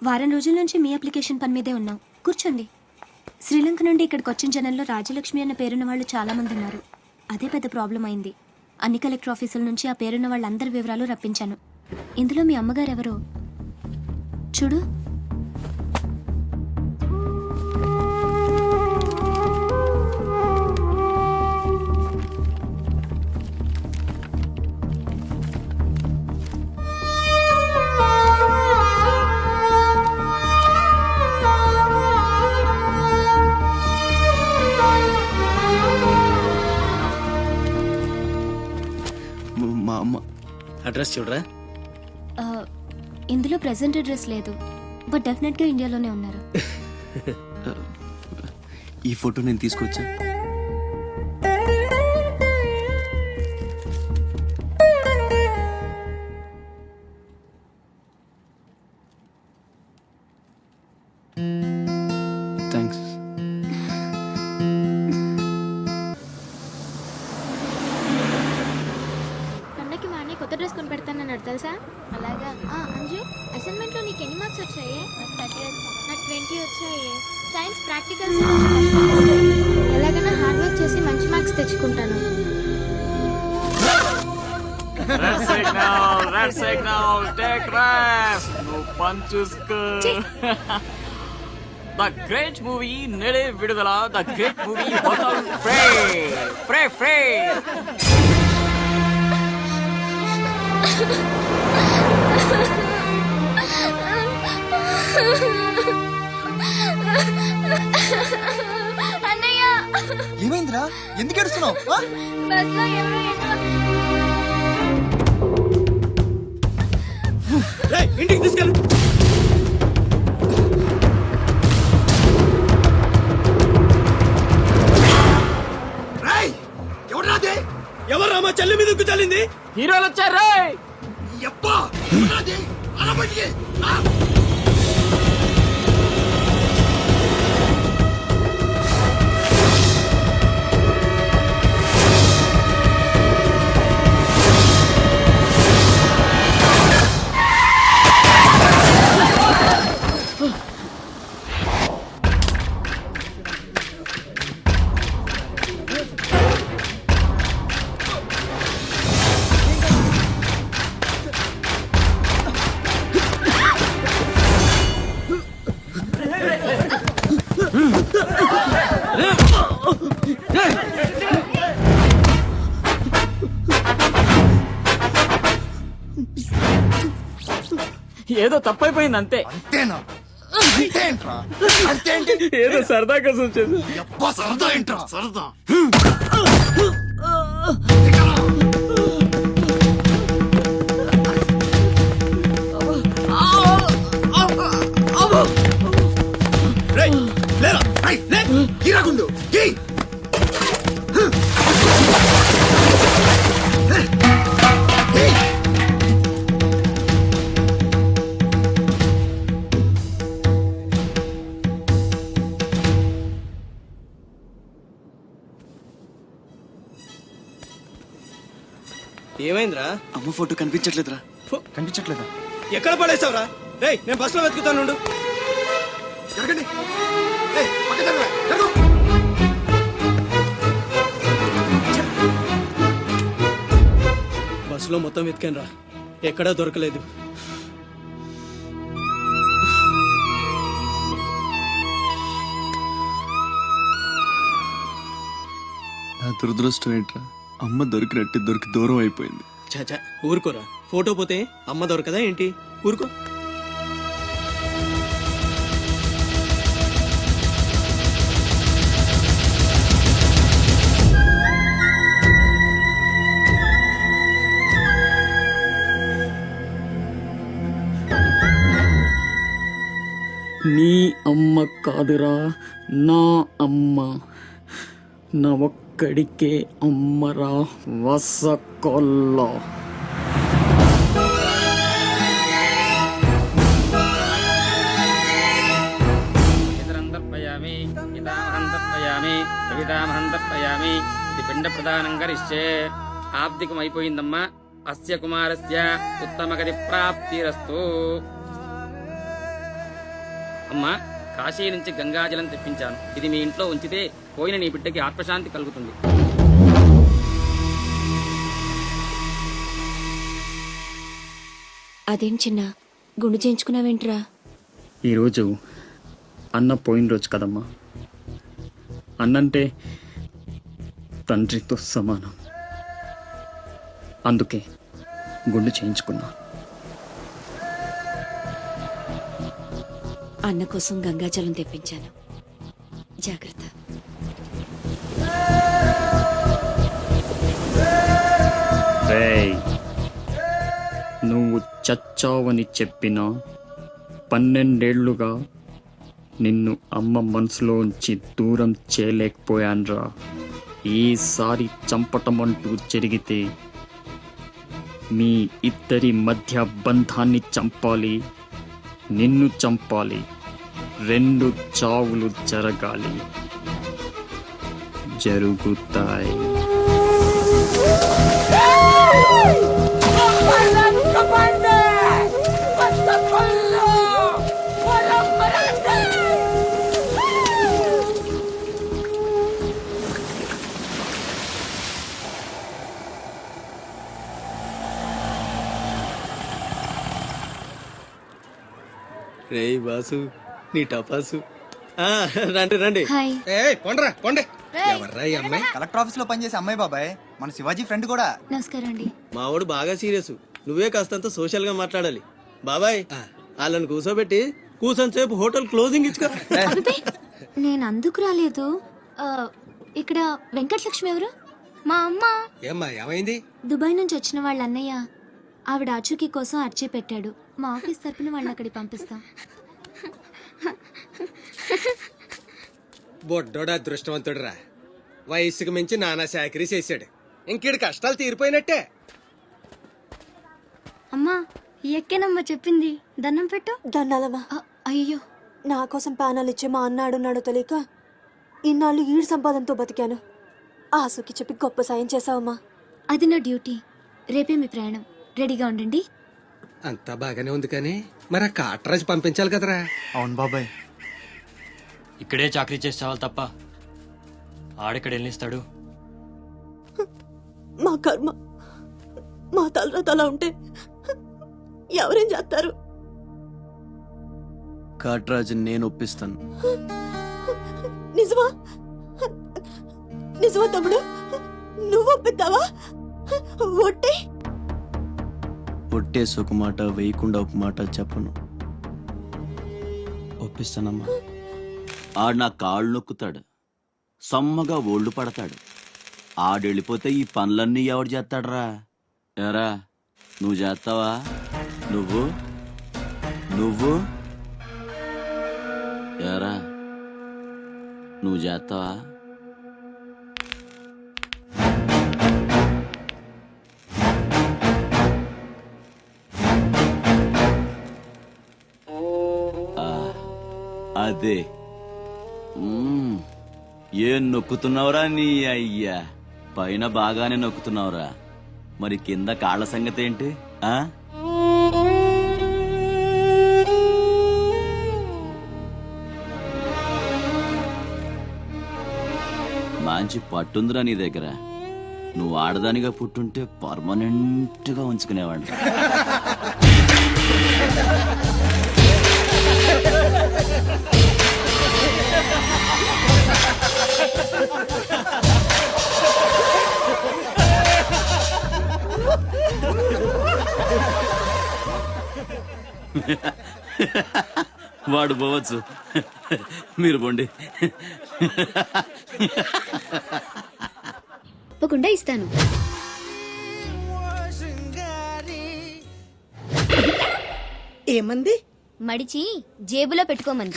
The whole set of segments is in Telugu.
వారం రోజుల నుంచి మీ అప్లికేషన్ పని మీదే ఉన్నాం. కూర్చోండి. శ్రీలంక నుండి ఇక్కడికి వచ్చిన జనంలో రాజలక్ష్మి అన్న పేరున్న వాళ్ళు చాలా మంది ఉన్నారు. అదే పెద్ద ప్రాబ్లం అయింది. అన్ని కలెక్టర్ ఆఫీసుల నుంచి ఆ పేరున్న వాళ్ళందరి వివరాలు రప్పించాను. ఇందులో మీ అమ్మగారు ఎవరో చూడు. మా అమ్మ అడ్రస్ చూడరా. ఇందులో ప్రెసెంట్ అడ్రస్ లేదు, బట్ డెఫినెట్గా ఇండియాలోనే ఉన్నారు. ఈ ఫోటో నేను తీసుకొచ్చా. థ్యాంక్స్. పండగకి మా అన్నయ్య కొత్త డ్రెస్ కొని పెడతానన్నాడు తెలుసా. అలాగా. అంజు, అసైన్మెంట్లో నీకు ఎన్ని మార్క్స్ వచ్చాయి? నాకు 20 వచ్చాయి. సైన్స్ ప్రాక్టికల్స్ ఎలాగైనా హార్డ్ వర్క్ చేసి మంచి మార్క్స్ తెచ్చుకుంటాను. Red signal, take rest. No punches. The great movie Nede Vidudala, the great movie Hotel Frey. అన్నయ్య, ఏమైందిరా? ఎందుకు ఏడుస్తున్నావు? బస్లో ఎవరో ఇంటికి తీసుకెళ్ళు. ఎవరు మా చెల్లి మీద ఉక్కు చల్లింది? హీరోలు వచ్చారు. ఏదో తప్పైపోయింది అంతే. అంతేనా? అంతేంట్రా? అంతేంటి? ఏదో సరదా కోసం చేసి. అబ్బా, సరదా ఏంట్రా? సరదా. గిరగుండు ఏమైందిరా? అమ్మ ఫోటో కనిపించట్లేదురా. కనిపించట్లేదా? ఎక్కడ పడేసావురా? రేయ్, నేను బస్సులో వెతుకుతాను. జరగండి. పక్క జరగరా? జరుగు. బస్సులో మొత్తం వెతికాను రా, ఎక్కడా దొరకలేదు. నా దురదృష్టం ఏంట్రా, అమ్మ దొరికి దూరం అయిపోయింది. చాచా, ఊరుకోరా. ఫోటో పోతే అమ్మ దొరకదా ఏంటి? ఊరుకో. నీ అమ్మ కాదురా, నా అమ్మ. నా ఒక్కడికే అమ్మరా వసకొల్ల. ఇది పిండ ప్రదానం కరిష్యే. ఆబ్దికం అయిపోయిందమ్మా. అస్య కుమారస్య ఉత్తమ గతి ప్రాప్తిరస్తు. అమ్మా, కాశీ నుంచి గంగాజలం తెప్పించాను. ఇది మీ ఇంట్లో ఉంచితే పోయిన నీ బిడ్డకి ఆత్మశాంతి కలుగుతుంది. అదేం చిన్న గుండు చేయించుకున్నావేంట్రా? ఈరోజు అన్న పోయిన రోజు కదమ్మా. అన్నంటే తండ్రితో సమానం. అందుకే గుండు చేయించుకున్నా. అన్న కోసం గంగాజలం తెప్పించాను, జాగ్రత్త. రేయ్, నువ్వు చచ్చావని చెప్పిన 12 ఏళ్లుగా నిన్ను అమ్మ మనసులోంచి దూరం చేయలేకపోయాన్రా. ఈసారి చంపటం అంటూ జరిగితే మీ ఇద్దరి మధ్య బంధాన్ని చంపాలి, నిన్ను చంపాలి. 2 చావులు జరగాలి. జరుగుతాయి. రే బాసు నీ టపాసు. రండి రండి. హాయ్. కొండ్రా కొండే ఎవర్రా ఈ అమ్మాయి? కలెక్టర్ ఆఫీస్ లో పనిచేసే అమ్మాయి బాబాయ్, మన శివాజీ ఫ్రెండ్ కూడా. నమస్కారం అండి. మావాడు బాగా సీరియస్, నువ్వే కాస్తంత సోషల్ గా మాట్లాడాలి. బాబాయ్ వాళ్ళని కూర్చోబెట్టి కూర్చొని సేపు హోటల్ క్లోజింగ్ ఇచ్చుకో. అబ్బే, నేను అందుకు రాలేదు. ఆ, ఇక్కడ వెంకటలక్ష్మి ఎవరు? మా అమ్మ. ఏమ్మా ఏమైంది? దుబాయ్ నుంచి వచ్చిన వాళ్ళ అన్నయ్య ఆవిడ ఆచూకీ కోసం అర్జీ పెట్టాడు. మా ఆఫీస్ తరపున వాళ్ళని అక్కడికి పంపిస్తాం. బొడ్డోడా అదృష్టవంతుడురా, వయసుకు మించి నానా చాకరీ చేశాడు. ఇంకేడు కష్టాలు తీరిపోయినట్టే. అమ్మా ఎక్కేనమ్మా చెప్పింది, దండం పెట్టు. దండాలమ్మా. అయ్యో, నా కోసం ప్యానాలు ఇచ్చే మా అన్న ఆడున్నాడో తెలియక ఇన్నాళ్ళు ఈడు సంపాదనతో బతికాను. ఆసుకి చెప్పి గొప్ప సాయం చేసావమ్మా. అది నా డ్యూటీ. రేపే మీ ప్రయాణం, రెడీగా ఉండండి. అంతా బాగానే ఉంది కానీ మరి ఆ కాటరాజు పంపించాలి కదరా. అవును బాబాయ్, ఇక్కడే చాకరీ చేసి చావాలి తప్ప ఆడెక్కడ వెళ్ళిస్తాడు. మా కర్మ, మా తలరాత అలా ఉంటే ఎవరేం చేస్తారు? కాట్రాజు నేను ఒప్పిస్తాను. నిజమా? నిజమా తమ్ముడు? నువ్వు ఒప్పిద్దావా? ఒట్టే ఒట్టేసి ఒక మాట, వేయకుండా ఒక మాట చెప్పను. ఒప్పిస్తానమ్మా. ఆడు నా కాళ్ళు నొక్కుతాడు, సమ్మగా ఒళ్ళు పడతాడు. ఆడెళ్ళిపోతే ఈ పనులన్నీ ఎవడు చేస్తాడరా? ఎరా నువ్వు చేస్తావా? నువ్వు నువ్వు ఎరా నువ్వు చేస్తావా? అదే ఏం నొక్కుతున్నావురా నీ అయ్యా? పైన బాగానే నొక్కుతున్నావురా, మరి కింద కాళ్ళ సంగతి ఏంటి? ఆ మంచి పట్టుందిరా నీ దగ్గర. నువ్వు ఆడదానిగా పుట్టుంటే పర్మనెంట్ గా ఉంచుకునేవాడు. వాడు పోవచ్చు, మీరు పోండి. తప్పకుండా ఇస్తాను. ఏమంది? మడిచి జేబులో పెట్టుకోమంది.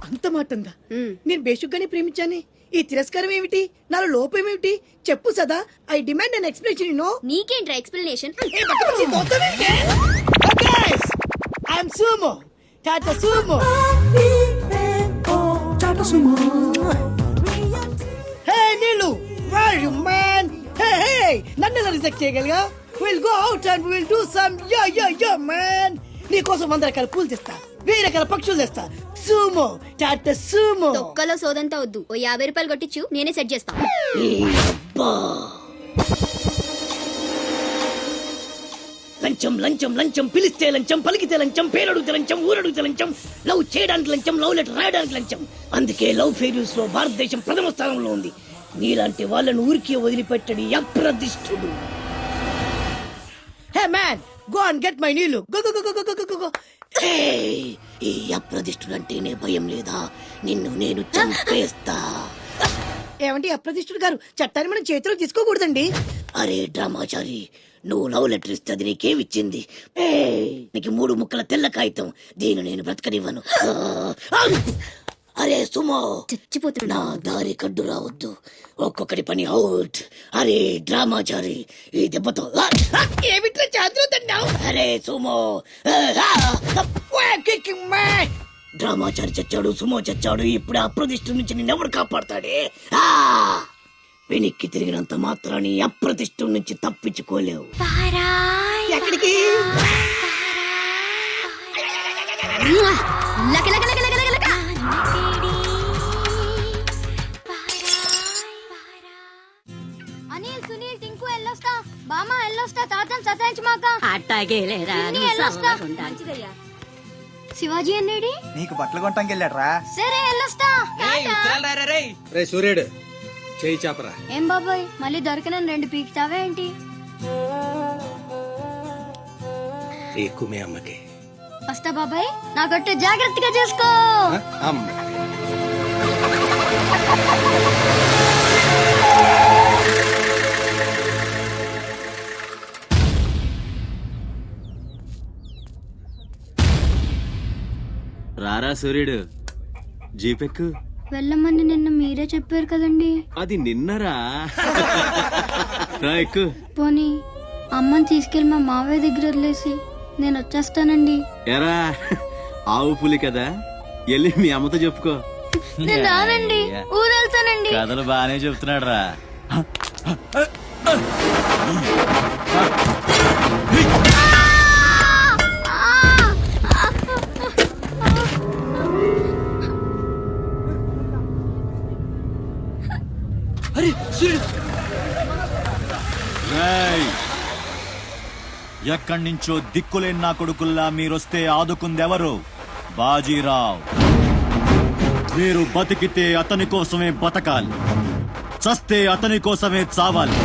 అంత మాటందా? నేను బేషుగ్గానే ప్రేమించానే. ఈ తిరస్కారం ఏమిటి? నాలో లోపం ఏమిటి? చెప్పు Sada. I demand an explanation. No, నీకేంట్రా explanation? I'm Sumo, Tata Sumo. Hey Neelu, where you man? Hey, నన్ను రిజెక్ట్ చేయగలిగా? We'll go out and we'll do some yeah man. నీకోసం 100 రకాల పూలు తెస్తా, 1000 రకాల పక్షులు తెస్తా. సూమో టాటా సూమో. తొక్కలో సోదంతా వద్దు, ఓ 50 రూపాయలు కొట్టించు, నేనే సెట్ చేస్తా. లంచం లంచం లంచం, పిలిస్తే లంచం, పలికితే లంచం, పేరడుగుతే లంచం, ఊరడుగుతే లంచం, లవ్ చేయడానికి లంచం, లవ్ లెటర్ రాయడానికి లంచం. అందుకే లవ్ ఫెయిల్యూర్స్ లో భారతదేశం ప్రథమ స్థానంలో ఉంది. నీలాంటి వాళ్ళను ఊరికే వదిలిపెట్టడి అప్రదిష్టుడు. Hey man, go and get my నీళ్ళు. Go go go go go go. ఈ అప్రదిష్టుడు అంటేనే భయం లేదా? నిన్ను నేను చంపేస్తా. ఏమంటే అప్రదిష్టుడు గారు, చట్టాన్ని మనం చేతిలో తీసుకోకూడదండి. అరే డ్రామాచారి, నువ్వు లవ్ లెటర్ ఇస్తే అది నీకేమిచ్చింది? నీకు 3 ముక్కల తెల్ల కాగితం. దీన్ని నేను బ్రతకనివ్వను. అరే సుమో, చచ్చిపోతున్నా. నా దారి కడ్డు రావద్దు. ఒక్కొక్కటి పని అవుట్. అరే డ్రామాచారి, ఈ దెబ్బతో ఏమిట్రా చేతులు తిన్నావు? అరే సుమో, డ్రామాచారి చచ్చాడు, సుమో చచ్చాడు. ఇప్పుడు అప్రతిష్ఠ నుంచి నిన్నెవడు కాపాడతాడే? వెనక్కి తిరిగినంత మాత్రాన్ని అప్రతిష్ఠ నుంచి తప్పించుకోలేవు. ఎక్కడికి? అనిల్, సునీల్, టింకు ఎల్లొస్తా. బామ్మ ఎల్లొస్తా. తాతను సతాయించమాక. అట్టాగేలేరా. ఎల్లొస్తా. శివాజీ అన్నేడి? నీకు బట్టలు కొనటానికి వెళ్ళాడ్రా. సరే ఎల్లొస్తా. రే సూర్యుడు, చేయి చాపరా. ఏం బాబాయ్, మళ్ళీ దొరికిన 2 పీకుతావే ఏంటి? ఎక్కువ మీ అమ్మకి. వస్తా బాబాయ్, నా గొట్టు జాగ్రత్తగా చూసుకో. అమ్మ రారా సూర్యుడు, జీపెక్కు. వెళ్ళమని నిన్న మీరే చెప్పారు కదండి. అది నిన్నరా. రా ఎక్కు. పోనీ అమ్మని తీసుకెళ్లి మా మావయ్య దగ్గర వదిలేసి నేను వచ్చేస్తానండి. ఎరా, ఆవు పులి కదా, వెళ్ళి మీ అమ్మతో చెప్పుకో. నేను రానండి, ఊరు వెళ్తానండి. కథలు బానే చెప్తున్నాడు రా. ఎక్కడి నుంచో దిక్కులేని నా కొడుకుల్లా మీరొస్తే ఆదుకుందెవరు? బాజీరావ్. మీరు బతికితే అతని కోసమే బతకాలి, చస్తే అతని కోసమే చావాలి.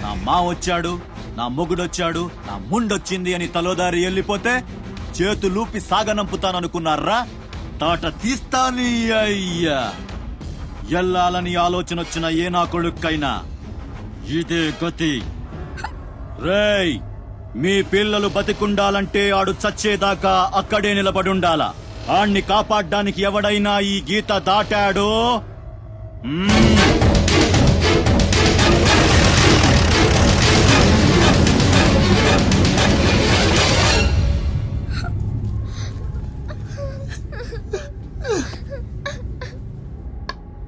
నా మా వచ్చాడు, నా మొగుడొచ్చాడు, నా ముండొచ్చింది అని తలోదారి వెళ్ళిపోతే చేతులూపి సాగనంపుతాననుకున్నారా? తాట తీస్తాని అయ్యా. ఎల్లాలని ఆలోచన వచ్చిన ఏ నా కొడుక్కైనా ఇదే గతి. రేయ్, మీ పిల్లలు బతికుండాలంటే ఆడు చచ్చేదాకా అక్కడే నిలబడుండాలా. ఆణ్ణి కాపాడ్డానికి ఎవడైనా ఈ గీత దాటాడో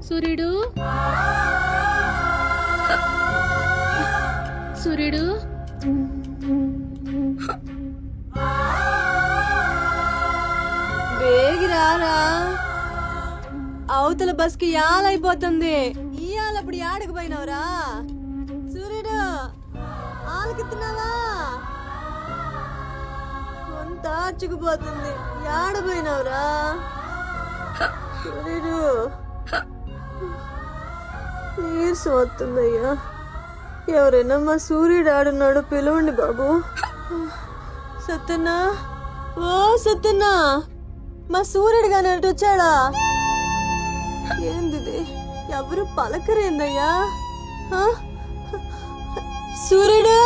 సూర్యుడు, సూర్యుడు, వేగిరారా. అవతల బస్ కి యాలైపోతుంది. ఇయాలప్పుడు యాడకు పోయినవరా? సూర్యుడు, ఆలకిస్తున్నావా? అంత ఆర్చుకుపోతుంది. యాడ పోయినవరా సూర్యుడు? నీరసం వస్తుందయ్యా. ఎవరైనా మా సూర్యుడు ఆడున్నాడు, పిలవండి బాబు. సత్యన్నా, ఓ సత్యన్నా, మా సూర్యుడు గాని అటు వచ్చాడా? ఏంది ఎవరు పలకరేందయ్యా? సూర్యుడు.